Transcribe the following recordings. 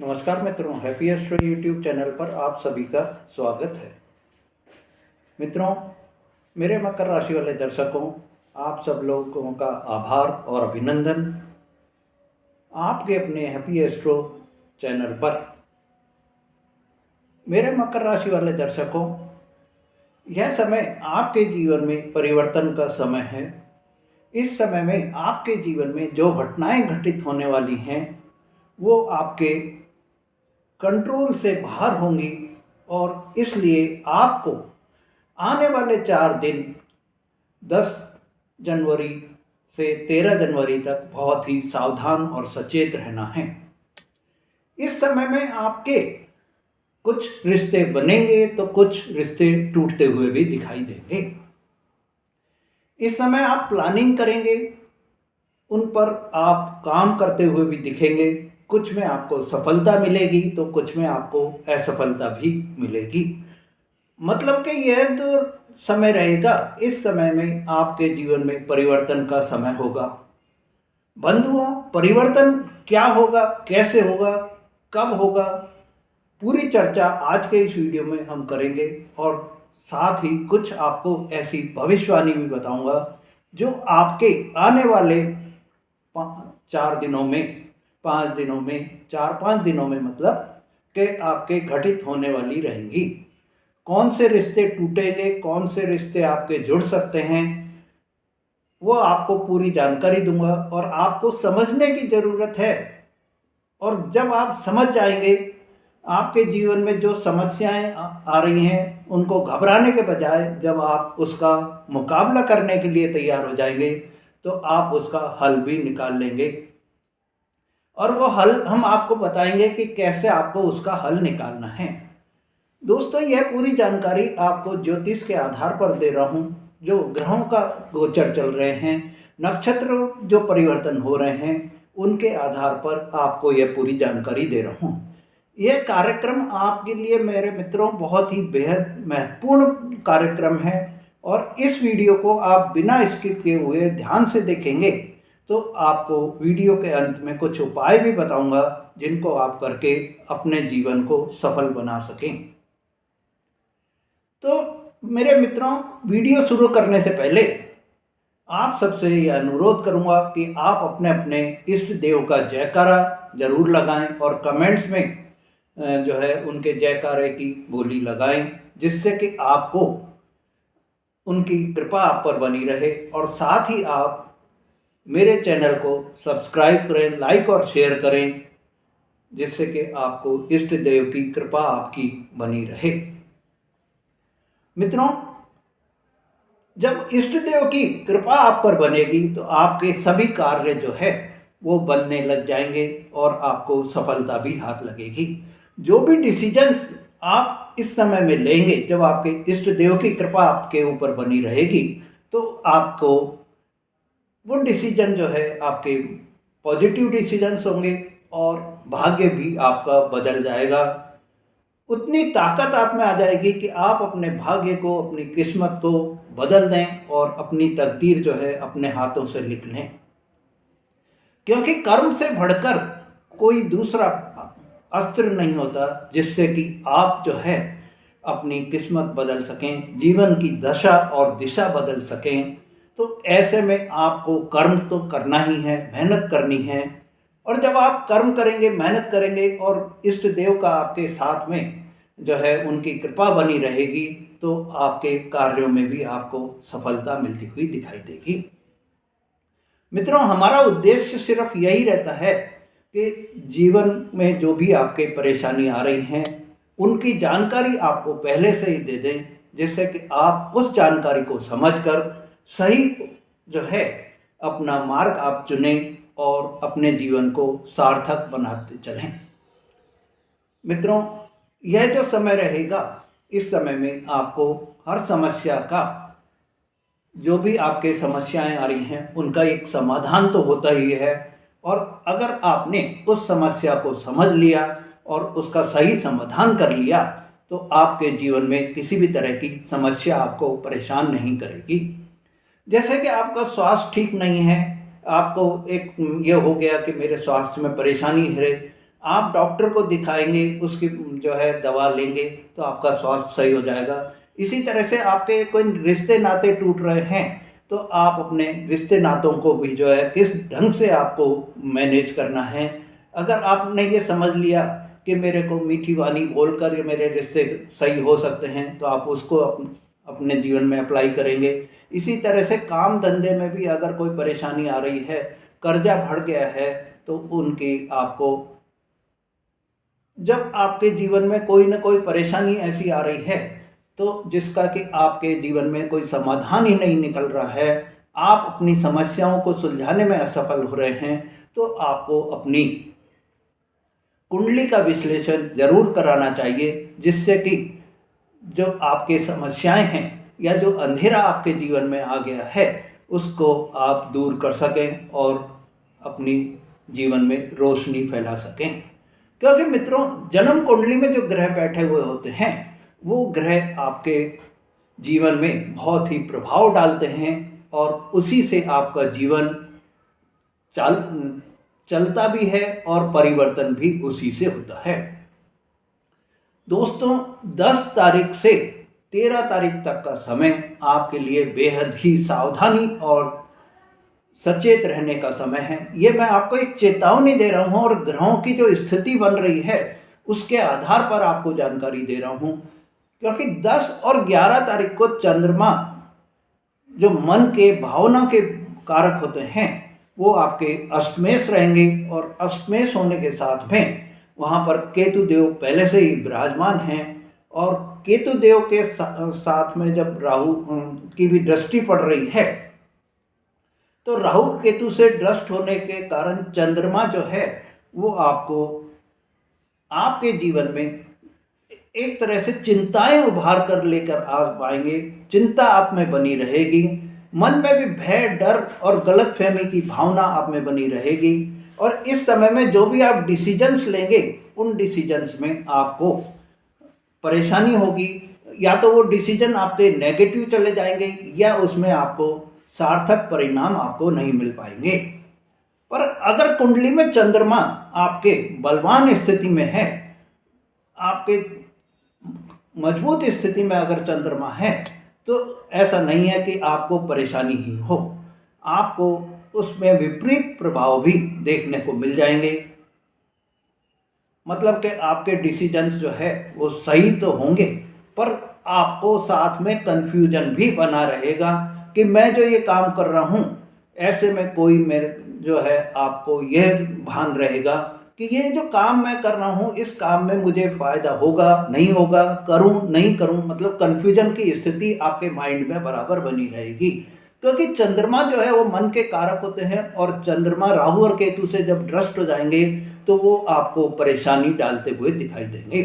नमस्कार मित्रों, happy astro YouTube channel पर आप सभी का स्वागत है। मित्रों, मेरे मकर राशि वाले दर्शकों, आप सब लोगों का आभार और अभिनंदन आपके अपने हैप्पी एस्ट्रो चैनल पर। मेरे मकर राशि वाले दर्शकों, यह समय आपके जीवन में परिवर्तन का समय है। इस समय में आपके जीवन में जो घटनाएं घटित होने वाली हैं वो आपके कंट्रोल से बाहर होंगी और इसलिए आपको आने वाले 4 दिन 10 जनवरी से 13 जनवरी तक बहुत ही सावधान और सचेत रहना है। इस समय में आपके कुछ रिश्ते बनेंगे तो कुछ रिश्ते टूटते हुए भी दिखाई देंगे। इस समय आप प्लानिंग करेंगे, उन पर आप काम करते हुए भी दिखेंगे। कुछ में आपको सफलता मिलेगी तो कुछ में आपको असफलता भी मिलेगी। मतलब कि यह जो समय रहेगा, इस समय में आपके जीवन में परिवर्तन का समय होगा। बंधुओं, परिवर्तन क्या होगा, कैसे होगा, कब होगा, पूरी चर्चा आज के इस वीडियो में हम करेंगे और साथ ही कुछ आपको ऐसी भविष्यवाणी भी बताऊंगा जो आपके आने वाले 4 दिनों में 5 दिनों में 4-5 दिनों में मतलब कि आपके घटित होने वाली रहेंगी। कौन से रिश्ते टूटेंगे, कौन से रिश्ते आपके जुड़ सकते हैं, वो आपको पूरी जानकारी दूंगा और आपको समझने की ज़रूरत है। और जब आप समझ जाएंगे, आपके जीवन में जो समस्याएं आ रही हैं उनको घबराने के बजाय जब आप उसका मुकाबला करने के लिए तैयार हो जाएंगे तो आप उसका हल भी निकाल लेंगे। और वो हल हम आपको बताएंगे कि कैसे आपको उसका हल निकालना है। दोस्तों, यह पूरी जानकारी आपको ज्योतिष के आधार पर दे रहा हूँ। जो ग्रहों का गोचर चल रहे हैं, नक्षत्र जो परिवर्तन हो रहे हैं, उनके आधार पर आपको यह पूरी जानकारी दे रहा हूँ। यह कार्यक्रम आपके लिए मेरे मित्रों बहुत ही बेहद महत्वपूर्ण कार्यक्रम है और इस वीडियो को आप बिना स्किप किए हुए ध्यान से देखेंगे तो आपको वीडियो के अंत में कुछ उपाय भी बताऊंगा जिनको आप करके अपने जीवन को सफल बना सकें। तो मेरे मित्रों, वीडियो शुरू करने से पहले आप सबसे यह अनुरोध करूंगा कि आप अपने अपने इष्ट देव का जयकारा जरूर लगाएं और कमेंट्स में जो है उनके जयकारे की बोली लगाएं, जिससे कि आपको उनकी कृपा आप पर बनी रहे। और साथ ही आप मेरे चैनल को सब्सक्राइब करें, लाइक और शेयर करें, जिससे कि आपको इष्ट देव की कृपा आपकी बनी रहे। मित्रों, जब इष्ट देव की कृपा आप पर बनेगी तो आपके सभी कार्य जो है वो बनने लग जाएंगे और आपको सफलता भी हाथ लगेगी। जो भी डिसीजंस आप इस समय में लेंगे, जब आपके इष्ट देव की कृपा आपके ऊपर बनी रहेगी तो आपको वो डिसीजन जो है आपके पॉजिटिव डिसीजंस होंगे और भाग्य भी आपका बदल जाएगा। उतनी ताकत आप में आ जाएगी कि आप अपने भाग्य को, अपनी किस्मत को बदल दें और अपनी तकदीर जो है अपने हाथों से लिख लें। क्योंकि कर्म से बढ़कर कोई दूसरा अस्त्र नहीं होता जिससे कि आप जो है अपनी किस्मत बदल सकें, जीवन की दशा और दिशा बदल सकें। तो ऐसे में आपको कर्म तो करना ही है, मेहनत करनी है। और जब आप कर्म करेंगे, मेहनत करेंगे और इष्ट देव का आपके साथ में जो है उनकी कृपा बनी रहेगी तो आपके कार्यों में भी आपको सफलता मिलती हुई दिखाई देगी। मित्रों, हमारा उद्देश्य सिर्फ यही रहता है कि जीवन में जो भी आपके परेशानी आ रही हैं उनकी जानकारी आपको पहले से ही दे दें, जिससे कि आप उस जानकारी को समझकर सही जो है अपना मार्ग आप चुनें और अपने जीवन को सार्थक बनाते चलें। मित्रों, यह जो समय रहेगा, इस समय में आपको हर समस्या का, जो भी आपके समस्याएं आ रही हैं उनका एक समाधान तो होता ही है। और अगर आपने उस समस्या को समझ लिया और उसका सही समाधान कर लिया तो आपके जीवन में किसी भी तरह की समस्या आपको परेशान नहीं करेगी। जैसे कि आपका स्वास्थ्य ठीक नहीं है, आपको एक ये हो गया कि मेरे स्वास्थ्य में परेशानी है, आप डॉक्टर को दिखाएंगे, उसकी जो है दवा लेंगे तो आपका स्वास्थ्य सही हो जाएगा। इसी तरह से आपके कोई रिश्ते नाते टूट रहे हैं तो आप अपने रिश्ते नातों को भी जो है किस ढंग से आपको मैनेज करना है, अगर आपने ये समझ लिया कि मेरे को मीठी वाणी बोलकर ये मेरे रिश्ते सही हो सकते हैं तो आप उसको अपने जीवन में अप्लाई करेंगे। इसी तरह से काम धंधे में भी अगर कोई परेशानी आ रही है, कर्जा बढ़ गया है, तो उनकी आपको, जब आपके जीवन में कोई ना कोई परेशानी ऐसी आ रही है तो जिसका कि आपके जीवन में कोई समाधान ही नहीं निकल रहा है, आप अपनी समस्याओं को सुलझाने में असफल हो रहे हैं, तो आपको अपनी कुंडली का विश्लेषण जरूर कराना चाहिए, जिससे कि जो आपके समस्याएं हैं या जो अंधेरा आपके जीवन में आ गया है उसको आप दूर कर सकें और अपनी जीवन में रोशनी फैला सकें। क्योंकि मित्रों, जन्म कुंडली में जो ग्रह बैठे हुए होते हैं वो ग्रह आपके जीवन में बहुत ही प्रभाव डालते हैं और उसी से आपका जीवन चल चलता भी है और परिवर्तन भी उसी से होता है। दोस्तों, 10 तारीख से 13 तारीख तक का समय आपके लिए बेहद ही सावधानी और सचेत रहने का समय है। ये मैं आपको एक चेतावनी दे रहा हूँ और ग्रहों की जो स्थिति बन रही है उसके आधार पर आपको जानकारी दे रहा हूँ। क्योंकि 10 और 11 तारीख को चंद्रमा जो मन के भावना के कारक होते हैं वो आपके अष्टमेश रहेंगे, और अष्टमेश होने के साथ में वहाँ पर केतु देव पहले से ही विराजमान हैं, और केतु देव के साथ में जब राहु की भी दृष्टि पड़ रही है तो राहु केतु से दृष्ट होने के कारण चंद्रमा जो है वो आपको आपके जीवन में एक तरह से चिंताएं उभार कर लेकर आ पाएंगे। चिंता आप में बनी रहेगी, मन में भी भय, डर और गलतफहमी की भावना आप में बनी रहेगी, और इस समय में जो भी आप डिसीजंस लेंगे उन डिसीजंस में आपको परेशानी होगी, या तो वो डिसीजन आपके नेगेटिव चले जाएंगे या उसमें आपको सार्थक परिणाम आपको नहीं मिल पाएंगे। पर अगर कुंडली में चंद्रमा आपके बलवान स्थिति में है, आपके मजबूत स्थिति में अगर चंद्रमा है, तो ऐसा नहीं है कि आपको परेशानी ही हो, आपको उसमें विपरीत प्रभाव भी देखने को मिल जाएंगे। मतलब कि आपके डिसीजंस जो है वो सही तो होंगे, पर आपको साथ में कंफ्यूजन भी बना रहेगा कि मैं जो ये काम कर रहा हूँ, ऐसे में कोई मेरे जो है आपको यह भान रहेगा कि ये जो काम मैं कर रहा हूँ इस काम में मुझे फ़ायदा होगा नहीं होगा, करूँ नहीं करूँ, मतलब कन्फ्यूजन की स्थिति आपके माइंड में बराबर बनी रहेगी। क्योंकि चंद्रमा जो है वो मन के कारक होते हैं, और चंद्रमा राहु और केतु से जब भ्रष्ट हो जाएंगे तो वो आपको परेशानी डालते हुए दिखाई देंगे।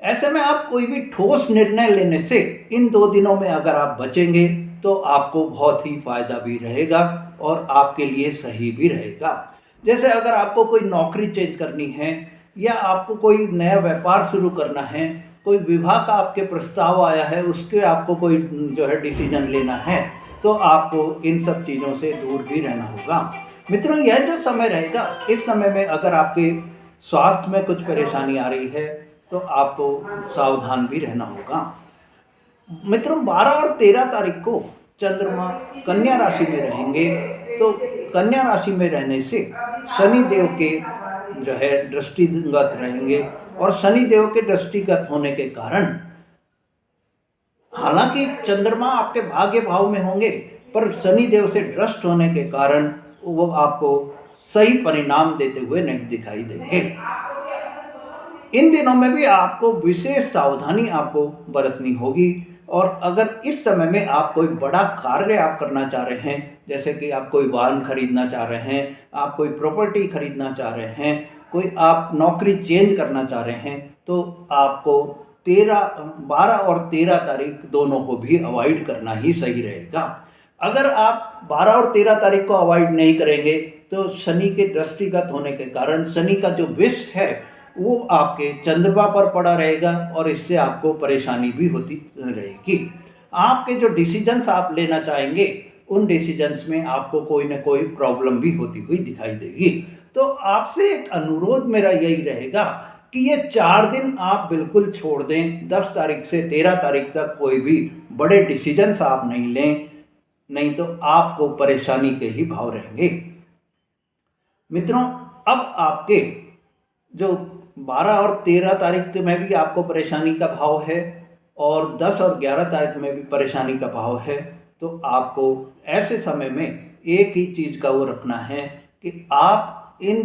ऐसे में आप कोई भी ठोस निर्णय लेने से इन 2 दिनों में अगर आप बचेंगे तो आपको बहुत ही फायदा भी रहेगा और आपके लिए सही भी रहेगा। जैसे अगर आपको कोई नौकरी चेंज करनी है, या आपको कोई नया व्यापार शुरू करना है, कोई विवाह का आपके प्रस्ताव आया है, उसके आपको कोई जो है डिसीजन लेना है, तो आपको इन सब चीज़ों से दूर भी रहना होगा। मित्रों, यह जो समय रहेगा, इस समय में अगर आपके स्वास्थ्य में कुछ परेशानी आ रही है तो आपको सावधान भी रहना होगा। मित्रों, 12 और 13 तारीख को चंद्रमा कन्या राशि में रहेंगे, तो कन्या राशि में रहने से शनि देव के जो है दृष्टिगत रहेंगे, और शनि देव के दृष्टिगत होने के कारण हालांकि चंद्रमा आपके भाग्य भाव में होंगे, पर शनि देव से दृष्ट होने के कारण वो आपको सही परिणाम देते हुए नहीं दिखाई देंगे। इन दिनों में भी आपको विशेष सावधानी आपको बरतनी होगी, और अगर इस समय में आप कोई बड़ा कार्य आप करना चाह रहे हैं, जैसे कि आप कोई वाहन खरीदना चाह रहे हैं, आप कोई प्रॉपर्टी खरीदना चाह रहे हैं, कोई आप नौकरी चेंज करना चाह रहे हैं, तो आपको 12 और 13 तारीख दोनों को भी अवॉइड करना ही सही रहेगा। अगर आप 12 और 13 तारीख को अवॉइड नहीं करेंगे तो शनि के दृष्टिगत होने के कारण शनि का जो विष है वो आपके चंद्रमा पर पड़ा रहेगा, और इससे आपको परेशानी भी होती रहेगी। आपके जो डिसीजंस आप लेना चाहेंगे उन डिसीजंस में आपको कोई ना कोई प्रॉब्लम भी होती हुई दिखाई देगी। तो आपसे एक अनुरोध मेरा यही रहेगा कि ये 4 दिन आप बिल्कुल छोड़ दें। 10 तारीख से 13 तारीख तक कोई भी बड़े डिसीजंस आप नहीं लें, नहीं तो आपको परेशानी के ही भाव रहेंगे। मित्रों, अब आपके जो 12 और 13 तारीख में भी आपको परेशानी का भाव है और 10 और 11 तारीख में भी परेशानी का भाव है, तो आपको ऐसे समय में एक ही चीज़ का वो रखना है कि आप इन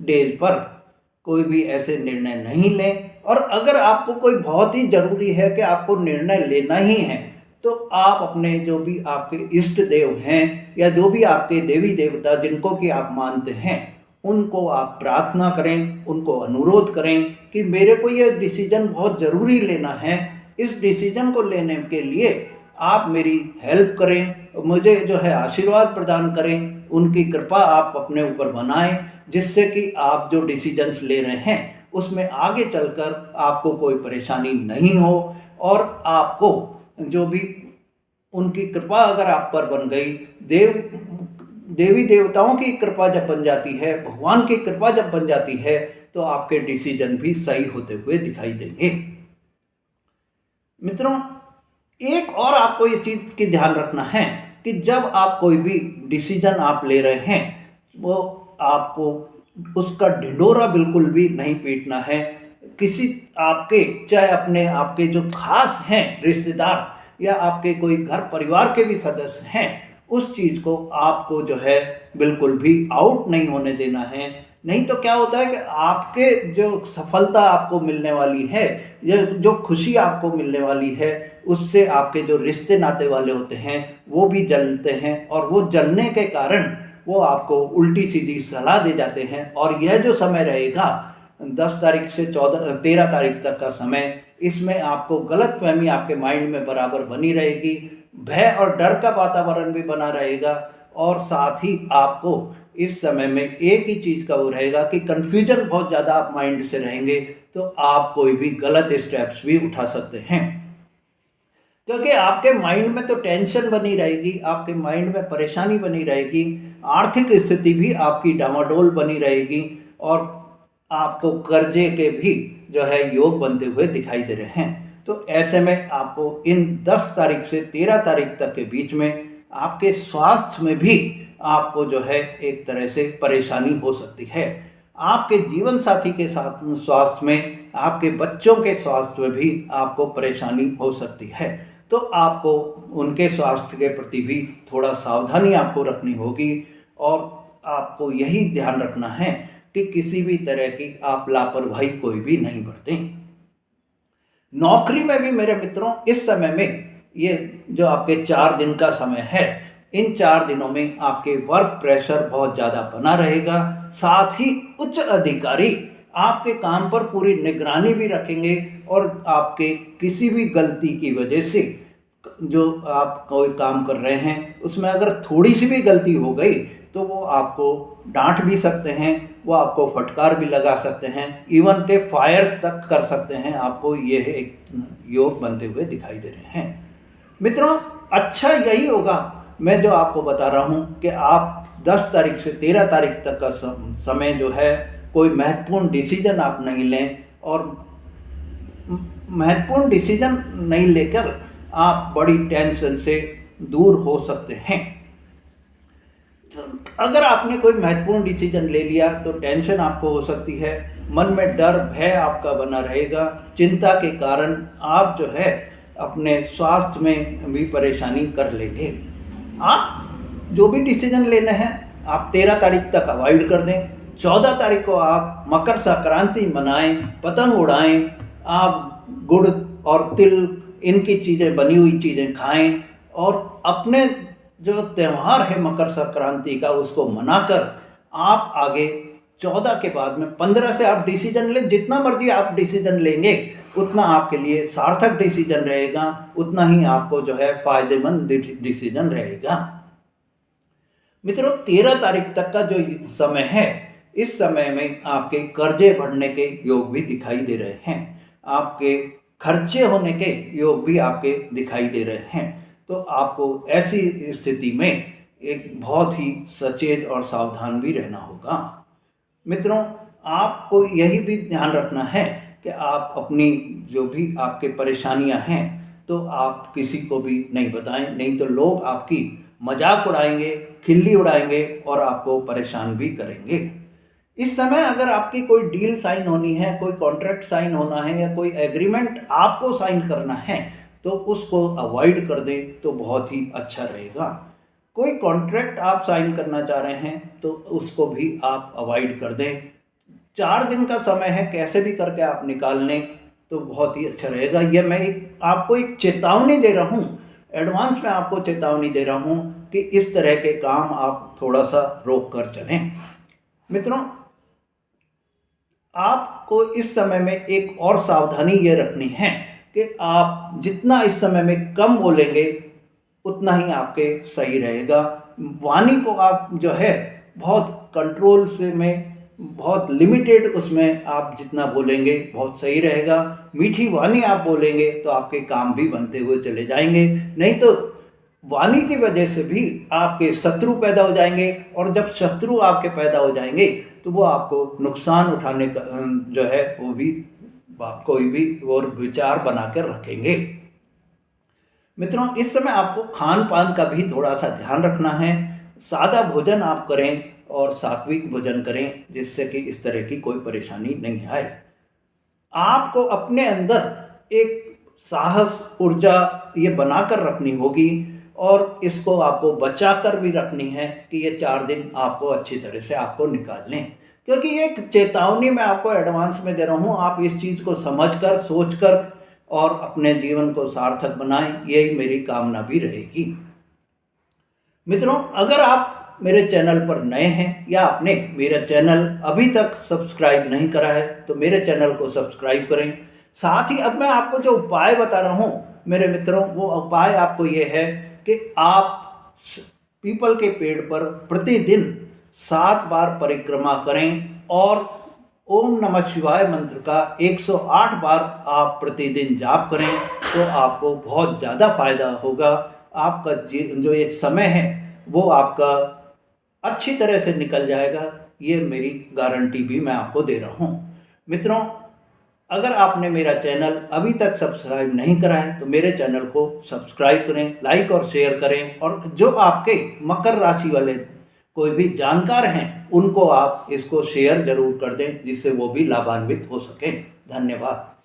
डेज पर कोई भी ऐसे निर्णय नहीं लें। और अगर आपको कोई बहुत ही ज़रूरी है कि आपको निर्णय लेना ही है, तो आप अपने जो भी आपके इष्ट देव हैं या जो भी आपके देवी देवता जिनको कि आप मानते हैं, उनको आप प्रार्थना करें, उनको अनुरोध करें कि मेरे को ये डिसीजन बहुत ज़रूरी लेना है। इस डिसीजन को लेने के लिए आप मेरी हेल्प करें, मुझे जो है आशीर्वाद प्रदान करें, उनकी कृपा आप अपने ऊपर बनाएं, जिससे कि आप जो डिसीजंस ले रहे हैं उसमें आगे चलकर आपको कोई परेशानी नहीं हो। और आपको जो भी उनकी कृपा अगर आप पर बन गई, देवी देवताओं की कृपा जब बन जाती है, भगवान की कृपा जब बन जाती है, तो आपके डिसीजन भी सही होते हुए दिखाई देंगे। मित्रों, एक और आपको ये चीज़ की ध्यान रखना है कि जब आप कोई भी डिसीजन आप ले रहे हैं, वो आपको उसका ढिंढोरा बिल्कुल भी नहीं पीटना है। किसी आपके, चाहे अपने आपके जो खास हैं रिश्तेदार या आपके कोई घर परिवार के भी सदस्य हैं, उस चीज़ को आपको जो है बिल्कुल भी आउट नहीं होने देना है। नहीं तो क्या होता है कि आपके जो सफलता आपको मिलने वाली है या जो खुशी आपको मिलने वाली है, उससे आपके जो रिश्ते नाते वाले होते हैं वो भी जलते हैं, और वो जलने के कारण वो आपको उल्टी सीधी सलाह दे जाते हैं। और यह जो समय रहेगा 10 तारीख से 13 तारीख तक का समय, इसमें आपको गलतफहमी आपके माइंड में बराबर बनी रहेगी, भय और डर का वातावरण भी बना रहेगा। और साथ ही आपको इस समय में एक ही चीज़ का वो रहेगा कि कन्फ्यूजन बहुत ज़्यादा आप माइंड से रहेंगे, तो आप कोई भी गलत स्टेप्स भी उठा सकते हैं, क्योंकि आपके माइंड में तो टेंशन बनी रहेगी, आपके माइंड में परेशानी बनी रहेगी, आर्थिक स्थिति भी आपकी डामाडोल बनी रहेगी, और आपको कर्जे के भी जो है योग बनते हुए दिखाई दे रहे हैं। तो ऐसे में आपको इन 10 तारीख से 13 तारीख तक के बीच में आपके स्वास्थ्य में भी आपको जो है एक तरह से परेशानी हो सकती है। आपके जीवन साथी के साथ स्वास्थ्य में, आपके बच्चों के स्वास्थ्य में भी आपको परेशानी हो सकती है। तो आपको उनके स्वास्थ्य के प्रति भी थोड़ा सावधानी आपको रखनी होगी, और आपको यही ध्यान रखना है कि किसी भी तरह की आप लापरवाही कोई भी नहीं बरतें। नौकरी में भी मेरे मित्रों, इस समय में ये जो आपके 4 दिन का समय है, इन 4 दिनों में आपके वर्क प्रेशर बहुत ज़्यादा बना रहेगा। साथ ही उच्च अधिकारी आपके काम पर पूरी निगरानी भी रखेंगे, और आपके किसी भी गलती की वजह से जो आप कोई काम कर रहे हैं उसमें अगर थोड़ी सी भी गलती हो गई, तो वो आपको डांट भी सकते हैं, वो आपको फटकार भी लगा सकते हैं, इवन के फायर तक कर सकते हैं आपको। ये एक योग बनते हुए दिखाई दे रहे हैं। मित्रों, अच्छा यही होगा, मैं जो आपको बता रहा हूँ कि आप 10 तारीख से 13 तारीख तक का समय जो है, कोई महत्वपूर्ण डिसीजन आप नहीं लें, और महत्वपूर्ण डिसीजन नहीं लेकर आप बड़ी टेंशन से दूर हो सकते हैं। तो अगर आपने कोई महत्वपूर्ण डिसीजन ले लिया तो टेंशन आपको हो सकती है, मन में डर भय आपका बना रहेगा, चिंता के कारण आप जो है अपने स्वास्थ्य में भी परेशानी कर लेंगे। आप जो भी डिसीजन लेने हैं आप 13 तारीख तक अवॉइड कर दें। 14 तारीख को आप मकर संक्रांति मनाएं, पतंग उड़ाएं, आप गुड़ और तिल इनकी चीज़ें, बनी हुई चीज़ें खाएं, और अपने जो त्यौहार है मकर संक्रांति का उसको मनाकर आप आगे 14 के बाद में 15 से आप डिसीजन लें। जितना मर्जी आप डिसीजन लेंगे उतना आपके लिए सार्थक डिसीजन रहेगा, उतना ही आपको जो है फायदेमंद डिसीजन रहेगा। मित्रों, 13 तारीख तक का जो समय है, इस समय में आपके कर्जे बढ़ने के योग भी दिखाई दे रहे हैं, आपके खर्चे होने के योग भी आपके दिखाई दे रहे हैं। तो आपको ऐसी स्थिति में एक बहुत ही सचेत और सावधान भी रहना होगा। मित्रों, आपको यही भी ध्यान रखना है कि आप अपनी जो भी आपके परेशानियां हैं तो आप किसी को भी नहीं बताएं, नहीं तो लोग आपकी मजाक उड़ाएंगे, खिल्ली उड़ाएंगे और आपको परेशान भी करेंगे। इस समय अगर आपकी कोई डील साइन होनी है, कोई कॉन्ट्रैक्ट साइन होना है या कोई एग्रीमेंट आपको साइन करना है तो उसको अवॉइड कर दें तो बहुत ही अच्छा रहेगा। कोई कॉन्ट्रैक्ट आप साइन करना चाह रहे हैं तो उसको भी आप अवॉइड कर दें। 4 दिन का समय है, कैसे भी करके आप निकाल लें तो बहुत ही अच्छा रहेगा। यह मैं आपको एक चेतावनी दे रहा हूँ, एडवांस में आपको चेतावनी दे रहा हूँ कि इस तरह के काम आप थोड़ा सा रोक कर चलें। मित्रों, आपको इस समय में एक और सावधानी ये रखनी है कि आप जितना इस समय में कम बोलेंगे उतना ही आपके सही रहेगा। वाणी को आप जो है बहुत कंट्रोल से में, बहुत लिमिटेड उसमें आप जितना बोलेंगे बहुत सही रहेगा। मीठी वाणी आप बोलेंगे तो आपके काम भी बनते हुए चले जाएंगे, नहीं तो वाणी की वजह से भी आपके शत्रु पैदा हो जाएंगे और जब शत्रु आपके पैदा हो जाएंगे तो वो आपको नुकसान उठाने का जो है वो भी कोई भी और विचार बना कर रखेंगे। मित्रों, इस समय आपको खान पान का भी थोड़ा सा ध्यान रखना है। सादा भोजन आप करें और सात्विक भोजन करें जिससे कि इस तरह की कोई परेशानी नहीं आए। आपको अपने अंदर एक साहस, ऊर्जा ये बनाकर रखनी होगी और इसको आपको बचा कर भी रखनी है कि ये 4 दिन आपको अच्छी तरह से आपको निकालने, क्योंकि ये एक चेतावनी मैं आपको एडवांस में दे रहा हूँ। आप इस चीज़ को समझकर, सोचकर और अपने जीवन को सार्थक बनाएं, यही मेरी कामना भी रहेगी। मित्रों, अगर आप मेरे चैनल पर नए हैं या आपने मेरा चैनल अभी तक सब्सक्राइब नहीं करा है तो मेरे चैनल को सब्सक्राइब करें। साथ ही अब मैं आपको जो उपाय बता रहा हूँ मेरे मित्रों, वो उपाय आपको ये है कि आप पीपल के पेड़ पर प्रतिदिन 7 बार परिक्रमा करें और ओम नमः शिवाय मंत्र का 108 बार आप प्रतिदिन जाप करें तो आपको बहुत ज़्यादा फायदा होगा। आपका जो ये समय है वो आपका अच्छी तरह से निकल जाएगा, ये मेरी गारंटी भी मैं आपको दे रहा हूँ। मित्रों, अगर आपने मेरा चैनल अभी तक सब्सक्राइब नहीं करा है तो मेरे चैनल को सब्सक्राइब करें, लाइक और शेयर करें और जो आपके मकर राशि वाले कोई भी जानकार हैं उनको आप इसको शेयर जरूर कर दें जिससे वो भी लाभान्वित हो सकें। धन्यवाद।